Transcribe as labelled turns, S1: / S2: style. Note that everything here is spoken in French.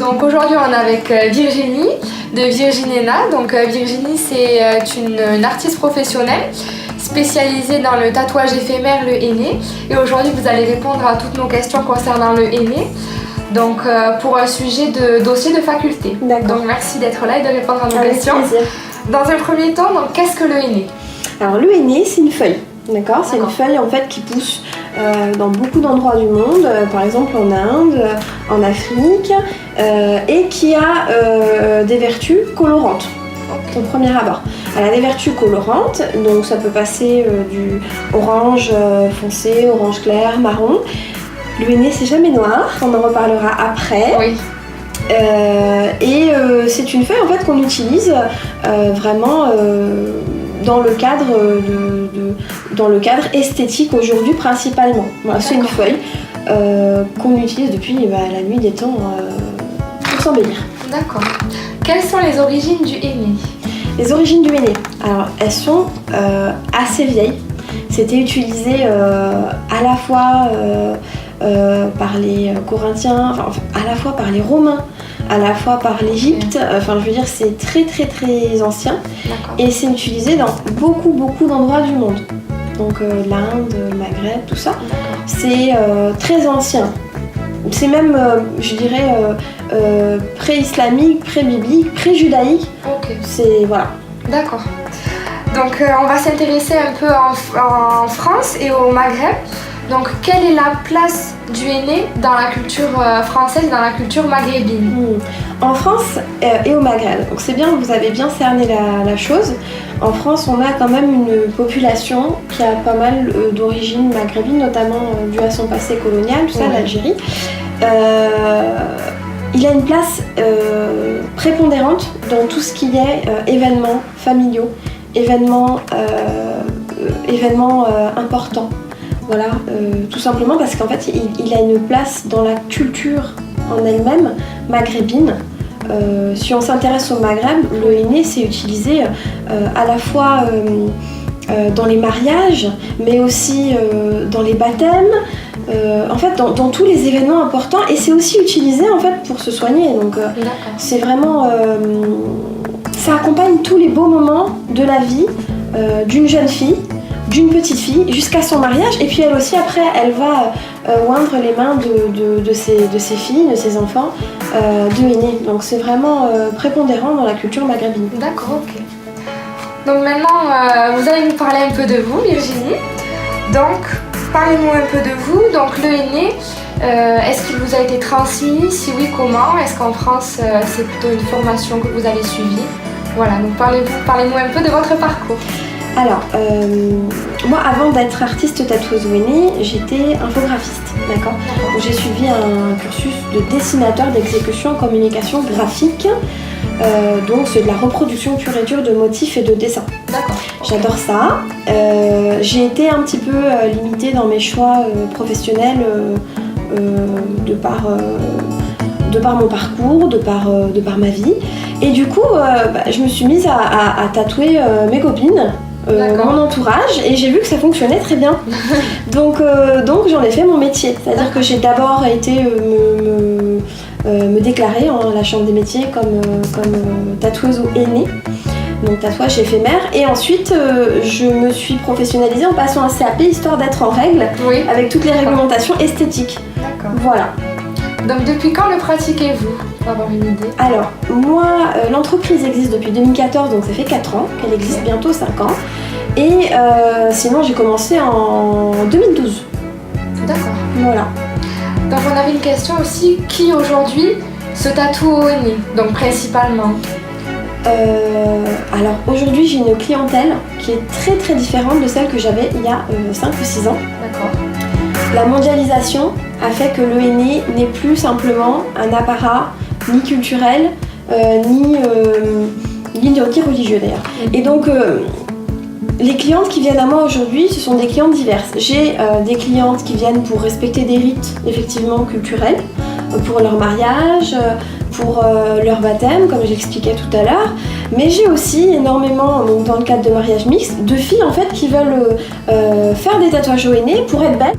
S1: Donc aujourd'hui on est avec Virginie de Virginena. Donc Virginie c'est une artiste professionnelle spécialisée dans le tatouage éphémère, le henné. Et aujourd'hui vous allez répondre à toutes nos questions concernant le henné. Donc pour un sujet de dossier de faculté.
S2: D'accord.
S1: Donc merci d'être là et de répondre à nos
S2: Avec
S1: questions.
S2: plaisir.
S1: Dans un premier temps, donc, qu'est-ce que le henné?
S2: Alors le henné, c'est une feuille. D'accord. C'est une feuille en fait qui pousse dans beaucoup d'endroits du monde, par exemple en Inde, en Afrique, et qui a des vertus colorantes. Au premier abord. Elle a des vertus colorantes, donc ça peut passer du orange foncé, orange clair, marron. Le henné c'est jamais noir, on en reparlera après.
S1: Oui.
S2: C'est une feuille en fait qu'on utilise vraiment dans le cadre esthétique aujourd'hui principalement. Voilà, c'est une feuille qu'on utilise depuis la nuit des temps pour s'embellir.
S1: D'accord. Quelles sont les origines du henné?
S2: Les origines du henné, alors elles sont assez vieilles. C'était utilisé à la fois par les Corinthiens, enfin, à la fois par les Romains, à la fois par l'Égypte. Enfin, je veux dire, c'est très très très ancien. Et c'est utilisé dans beaucoup d'endroits du monde. Donc l'Inde, le Maghreb, tout ça. C'est très ancien. C'est même, je dirais, pré-islamique, pré-biblique, pré-judaïque.
S1: Ok.
S2: C'est voilà.
S1: D'accord. Donc on va s'intéresser un peu en France et au Maghreb. Donc quelle est la place du henné dans la culture française, dans la culture maghrébine?
S2: En France et au Maghreb. Donc c'est bien, vous avez bien cerné la chose. En France, on a quand même une population qui a pas mal d'origine maghrébine, notamment due à son passé colonial, tout ça, l'Algérie. Il a une place prépondérante dans tout ce qui est événements familiaux, événements importants. Voilà, tout simplement parce qu'en fait, il a une place dans la culture en elle-même maghrébine. Si on s'intéresse au Maghreb, le henné c'est utilisé à la fois dans les mariages, mais aussi dans les baptêmes, en fait dans tous les événements importants, et c'est aussi utilisé en fait pour se soigner. Donc c'est vraiment, ça accompagne tous les beaux moments de la vie d'une jeune fille, d'une petite fille, jusqu'à son mariage, et puis elle aussi après elle va oindre les mains de ses filles, de ses enfants de henné. Donc c'est vraiment prépondérant dans la culture maghrébine.
S1: D'accord, ok. Donc maintenant vous allez nous parler un peu de vous, Virginie. Donc parlez-nous un peu de vous. Donc le henné, est-ce qu'il vous a été transmis? Si oui, comment? Est-ce qu'en France c'est plutôt une formation que vous avez suivie? Voilà, donc parlez-nous un peu de votre parcours.
S2: Alors, moi avant d'être artiste tatoueuse au henné, j'étais infographiste, d'accord. Donc j'ai suivi un cursus de dessinateur d'exécution en communication graphique, donc c'est de la reproduction pure et dure de motifs et de dessins.
S1: D'accord.
S2: J'adore ça. J'ai été un petit peu limitée dans mes choix professionnels de par mon parcours, de par ma vie. Et du coup, je me suis mise à tatouer mes copines. Mon entourage, et j'ai vu que ça fonctionnait très bien. donc j'en ai fait mon métier. C'est-à-dire que j'ai d'abord été me déclarer à la chambre des métiers comme tatoueuse au henné, donc tatouage éphémère, et ensuite je me suis professionnalisée en passant un CAP histoire d'être en règle avec toutes les réglementations esthétiques. Voilà.
S1: Donc depuis quand le pratiquez-vous, pour avoir une idée? Alors,
S2: moi, l'entreprise existe depuis 2014, donc ça fait 4 ans, qu'elle existe bientôt 5 ans. Et sinon, j'ai commencé en 2012.
S1: D'accord.
S2: Voilà.
S1: Donc on avait une question aussi, qui aujourd'hui se tatoue au henné, donc principalement?
S2: Alors aujourd'hui, j'ai une clientèle qui est très très différente de celle que j'avais il y a 5 ou 6 ans.
S1: D'accord.
S2: La mondialisation a fait que le henné n'est plus simplement un apparat ni culturel, ni religieux d'ailleurs. Et donc les clientes qui viennent à moi aujourd'hui, ce sont des clientes diverses. J'ai des clientes qui viennent pour respecter des rites effectivement culturels, pour leur mariage, pour leur baptême, comme j'expliquais tout à l'heure. Mais j'ai aussi énormément, donc dans le cadre de mariage mixte, de filles en fait qui veulent faire des tatouages au henné pour être belles.